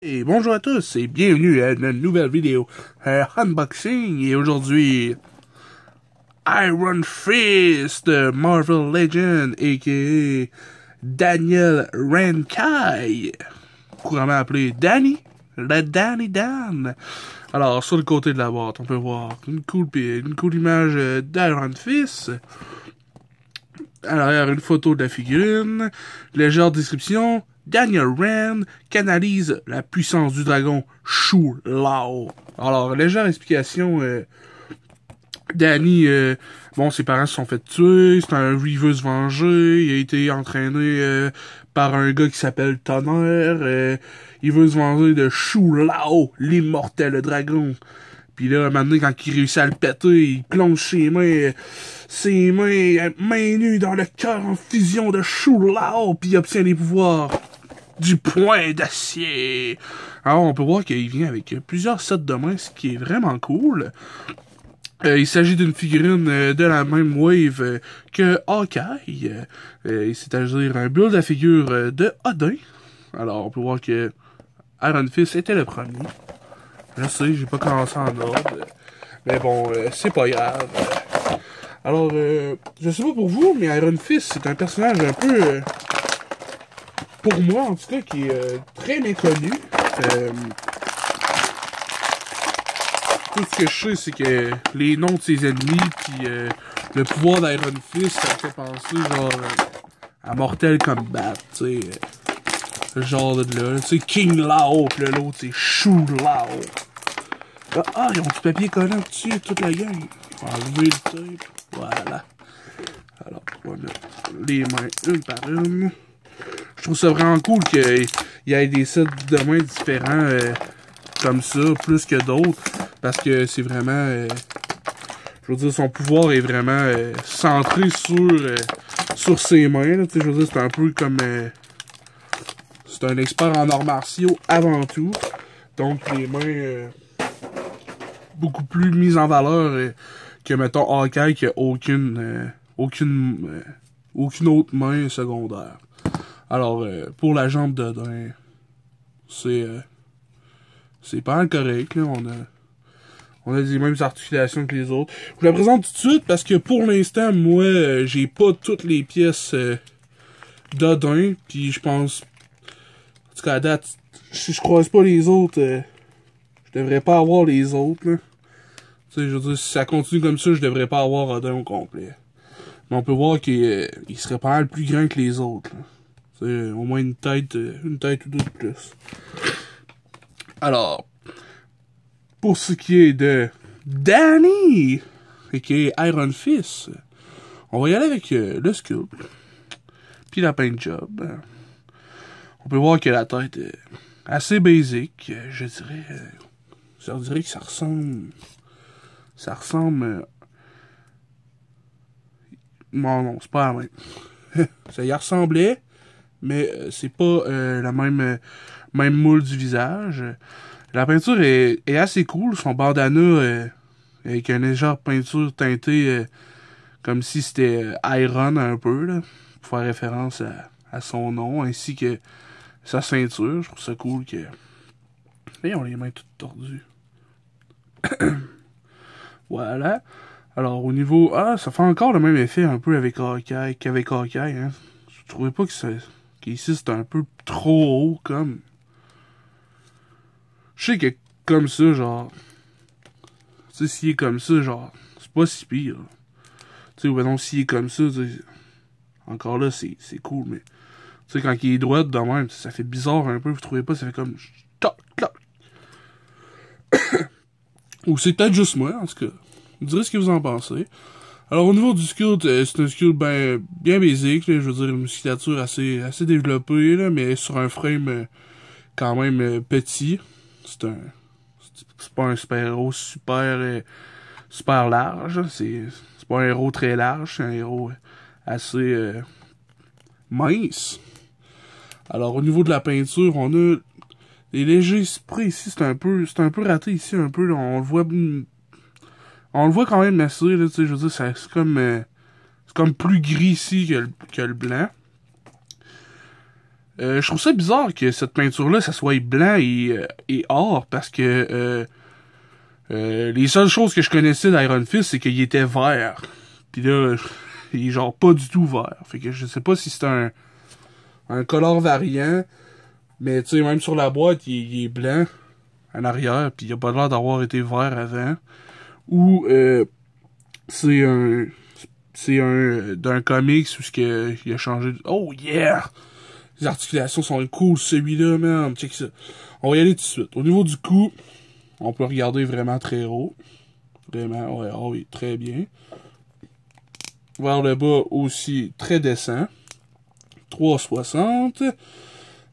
Et bonjour à tous et bienvenue à une nouvelle vidéo unboxing. Et aujourd'hui, Iron Fist de Marvel Legends, a.k.a. Daniel Rankai, couramment appelé Danny, le Danny Dan. Alors, sur le côté de la boîte, on peut voir une cool image d'Iron Fist. À l'arrière, une photo de la figurine, légère description. Daniel Rand canalise la puissance du dragon Shu Lao. Alors, légère explication. Danny, bon, ses parents se sont fait tuer. C'est il veut se venger. Il a été entraîné par un gars qui s'appelle Tonnerre. Il veut se venger de Shu Lao, l'immortel dragon. Puis là, maintenant, quand il réussit à le péter, il plonge ses mains nues dans le cœur en fusion de Shu Lao, puis il obtient les pouvoirs du point d'acier. Alors, on peut voir qu'il vient avec plusieurs sets de mains, ce qui est vraiment cool. Il s'agit d'une figurine de la même wave que Hawkeye. C'est-à-dire un build à figure de Odin. Alors, on peut voir que Iron Fist était le premier. Je sais, j'ai pas commencé en ordre. Mais bon, c'est pas grave. Alors, je sais pas pour vous, mais Iron Fist, c'est un personnage un peu... pour moi, en tout cas, qui est très méconnu. Tout ce que je sais, c'est que les noms de ses ennemis, puis le pouvoir d'Iron Fist, ça me fait penser, genre, à Mortal Kombat, tu sais. Ce genre de là. Tu sais, King Lao, pis l'autre, c'est Shu Lao. Ah, ils ont du papier collant dessus, toute la gang. On va enlever le tape. Voilà. Alors, on va mettre les mains une par une. Je trouve ça vraiment cool qu'il y ait des sets de mains différents comme ça, plus que d'autres. Parce que c'est vraiment... je veux dire, son pouvoir est vraiment centré sur ses mains. Là, je veux dire, c'est un peu comme... c'est un expert en arts martiaux avant tout. Donc, les mains... beaucoup plus mises en valeur que, mettons, Hawkeye qui a aucune autre main secondaire. Alors, pour la jambe d'Odin, c'est pas mal correct, là. On a les mêmes articulations que les autres. Je vous la présente tout de suite parce que pour l'instant, moi, j'ai pas toutes les pièces d'Odin. Puis je pense, en tout cas à date, si je croise pas les autres, je devrais pas avoir les autres, là. Tu sais, je veux dire, si ça continue comme ça, je devrais pas avoir Odin au complet. Mais on peut voir qu'il serait pas mal plus grand que les autres, là. C'est au moins une tête ou deux de plus. Alors, pour ce qui est de Danny, qui est Iron Fist, on va y aller avec le sculpt, puis la paint job. On peut voir que la tête est assez basique, je dirais. Je dirais que ça ressemble. Non, c'est pas la même. Ça y ressemblait. Mais c'est pas la même moule du visage. La peinture est assez cool. Son bandana avec une légère peinture teintée comme si c'était Iron un peu, là, pour faire référence à son nom, ainsi que sa ceinture. Je trouve ça cool que... Et on a les mains toutes tordues. Voilà. Alors au niveau... Ah, ça fait encore le même effet un peu avec Hawkeye qu'avec Hawkeye. Hein. Je trouvais pas que ça... Ici, c'est un peu trop haut, comme... Je sais que comme ça, genre... Tu sais, s'il est comme ça, genre... C'est pas si pire. Tu sais, ou non, s'il est comme ça, encore là, c'est cool, mais... Tu sais, quand il est droit de même, ça fait bizarre un peu, vous trouvez pas? Ça fait comme... Toc, toc. Ou c'est peut-être juste moi, en tout cas. Vous direz ce que vous en pensez. Alors, au niveau du sculpt, c'est un sculpt bien basique, là, je veux dire, une musculature assez développée, là, mais sur un frame quand même petit. C'est pas un super-héros super large, c'est pas un héros très large, c'est un héros assez mince. Alors, au niveau de la peinture, on a des légers sprays ici, c'est un peu raté ici, un peu, là, on le voit quand même assez, là, tu sais, je veux dire, c'est comme plus gris ici que le blanc. Je trouve ça bizarre que cette peinture-là, ça soit blanc et or, parce que les seules choses que je connaissais d'Iron Fist, c'est qu'il était vert. Puis là, il est genre pas du tout vert. Fait que je sais pas si c'est un color variant, mais tu sais, même sur la boîte, il est blanc en arrière, puis il a pas l'air d'avoir été vert avant. Ou c'est d'un comics où il a changé de... Oh yeah! Les articulations sont cool, celui-là, man. Check ça. On va y aller tout de suite. Au niveau du cou, on peut regarder vraiment très haut. Vraiment, ouais, oh oui, très bien. Vers le bas aussi, très décent. 3,60.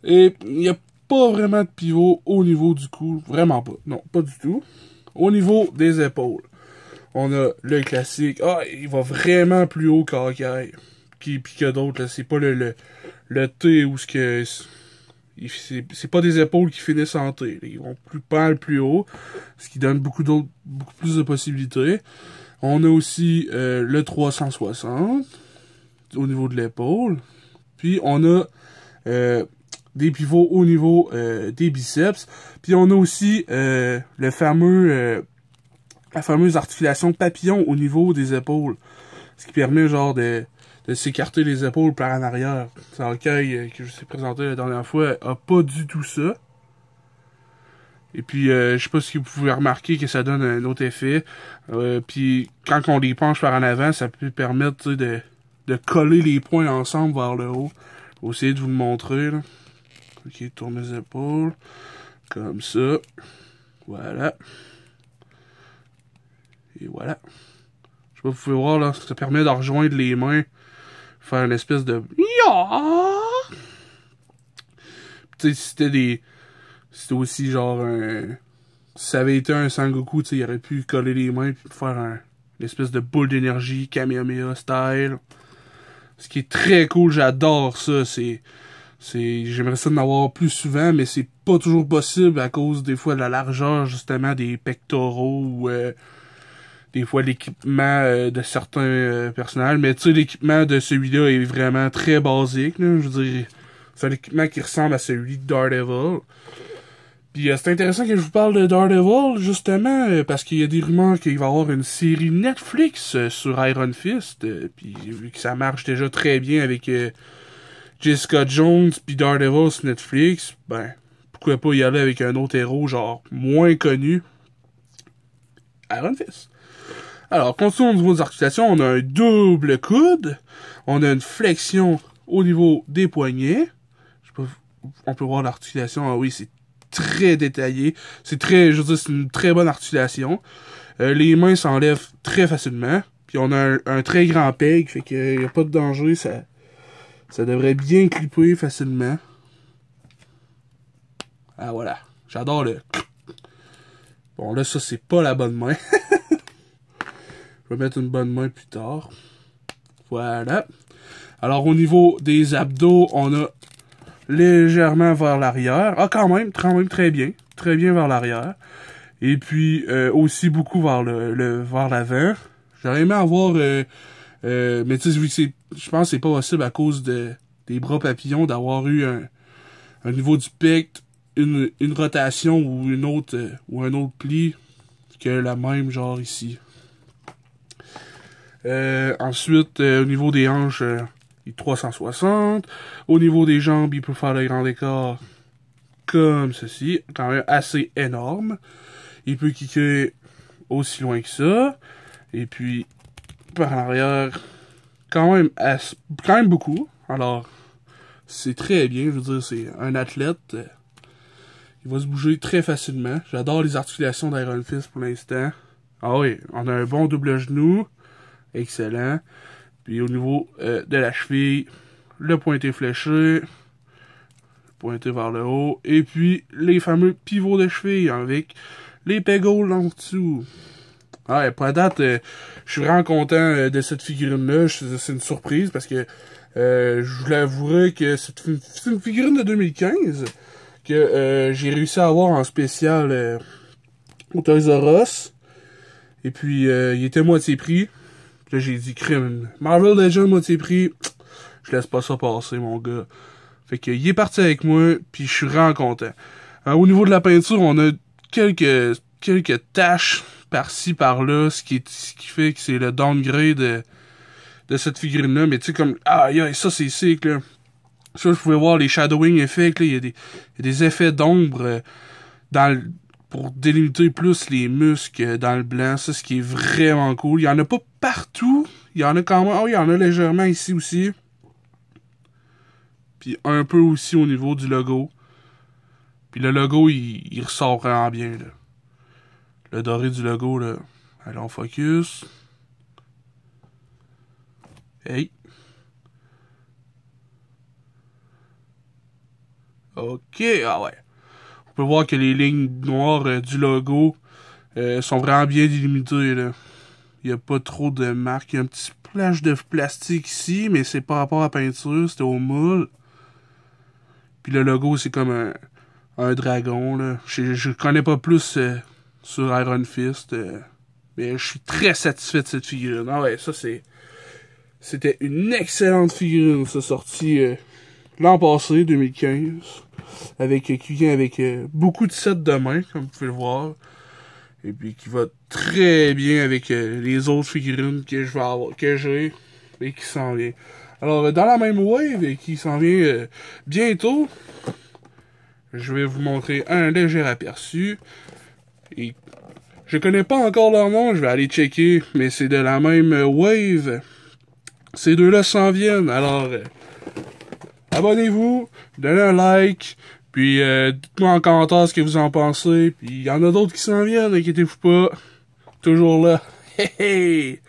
Et il n'y a pas vraiment de pivot au niveau du cou. Vraiment pas. Non, pas du tout. Au niveau des épaules, on a le classique. Ah, il va vraiment plus haut qu'Hawkeye. Puis que d'autres, là. C'est pas le T où ce que... C'est pas des épaules qui finissent en T. Ils vont pas mal plus haut. Ce qui donne beaucoup plus de possibilités. On a aussi le 360 au niveau de l'épaule. Puis on a des pivots au niveau des biceps. Puis on a aussi la fameuse articulation papillon au niveau des épaules. Ce qui permet genre de s'écarter les épaules par en arrière. C'est un caille que je vous ai présenté la dernière fois, a pas du tout ça. Et puis, je sais pas si vous pouvez remarquer que ça donne un autre effet. Puis, quand on les penche par en avant, ça peut permettre de coller les poings ensemble vers le haut. Je vais essayer de vous le montrer. Là. Ok, tourne les épaules. Comme ça. Voilà. Et voilà. Je sais pas si vous pouvez voir, là, ça permet de rejoindre les mains. Faire une espèce de... Tu sais, c'était aussi genre un... Si ça avait été un Sangoku, tu sais, il aurait pu coller les mains et faire une espèce de boule d'énergie, Kamehameha style. Ce qui est très cool, j'adore ça. J'aimerais ça en avoir plus souvent, mais c'est pas toujours possible à cause des fois de la largeur, justement, des pectoraux ou... des fois l'équipement de certains personnages, mais tu sais, l'équipement de celui-là est vraiment très basique, là, je veux dire, c'est un équipement qui ressemble à celui de Daredevil. Puis c'est intéressant que je vous parle de Daredevil, justement, parce qu'il y a des rumeurs qu'il va y avoir une série Netflix sur Iron Fist, puis vu que ça marche déjà très bien avec Jessica Jones puis Daredevil sur Netflix, ben, pourquoi pas y aller avec un autre héros, genre, moins connu, Iron Fist. Alors, continuons au niveau des articulations. On a un double coude. On a une flexion au niveau des poignets. On peut voir l'articulation. Ah oui, c'est très détaillé. Je veux dire, c'est une très bonne articulation. Les mains s'enlèvent très facilement. Puis on a un très grand peg. Fait qu'il n'y a pas de danger. Ça devrait bien clipper facilement. Ah voilà. J'adore le... Bon, là, ça, c'est pas la bonne main. Je vais mettre une bonne main plus tard. Voilà. Alors, au niveau des abdos, on a légèrement vers l'arrière. Ah, quand même très bien. Très bien vers l'arrière. Et puis, aussi beaucoup vers vers l'avant. J'aurais aimé avoir... mais tu sais, vu que je pense que c'est pas possible à cause des bras papillons d'avoir eu un niveau du pec, une rotation ou ou un autre pli que la même genre ici. Ensuite, au niveau des hanches, il est 360. Au niveau des jambes, il peut faire le grand écart comme ceci. Quand même assez énorme. Il peut kicker aussi loin que ça. Et puis, par l'arrière, quand même beaucoup. Alors, c'est très bien. Je veux dire, c'est un athlète. Il va se bouger très facilement. J'adore les articulations d'Iron Fist pour l'instant. Ah oui, on a un bon double genou. Excellent. Puis au niveau de la cheville, le pointé fléché, pointé vers le haut, et puis les fameux pivots de cheville avec les pegaules en dessous. Ah, pour la date, je suis vraiment content de cette figurine-là. C'est une surprise parce que je vous l'avouerai que c'est une figurine de 2015 que j'ai réussi à avoir en spécial au Toys R Us. Et puis, il était moitié prix. Là, j'ai dit, crime. Marvel Legends, moitié prix. Je laisse pas ça passer, mon gars. Fait que il est parti avec moi, puis je suis vraiment content. Au niveau de la peinture, on a quelques taches par-ci, par-là, ce qui fait que c'est le downgrade de cette figurine-là. Mais tu sais, comme, ça c'est sick, là. Ça, je pouvais voir les shadowing effects, là. Il y a des effets d'ombre pour délimiter plus les muscles dans le blanc. Ça, ce qui est vraiment cool. Il y en a pas partout. Il y en a quand même. Il y en a légèrement ici aussi. Puis un peu aussi au niveau du logo. Puis le logo, il ressort vraiment bien, là. Le doré du logo, là. Allez, on focus. Hey. Ok, ouais. On peut voir que les lignes noires du logo sont vraiment bien délimitées, là. Il n'y a pas trop de marques. Il y a un petit splash de plastique ici, mais c'est par rapport à la peinture, c'était au moule. Puis le logo, c'est comme un dragon, là. Je connais pas plus sur Iron Fist, mais je suis très satisfait de cette figurine. Ah ouais, ça c'était une excellente figurine, ça, sortie l'an passé, 2015, qui vient avec beaucoup de sets de main, comme vous pouvez le voir, et puis qui va très bien avec les autres figurines que j'ai et qui s'en vient. Alors, dans la même wave et qui s'en vient bientôt, je vais vous montrer un léger aperçu. Et je connais pas encore leur nom, je vais aller checker, mais c'est de la même wave. Ces deux-là s'en viennent, alors abonnez-vous, donnez un like, puis dites-moi en commentaire ce que vous en pensez, puis il y en a d'autres qui s'en viennent, inquiétez-vous pas, toujours là. Hey hey!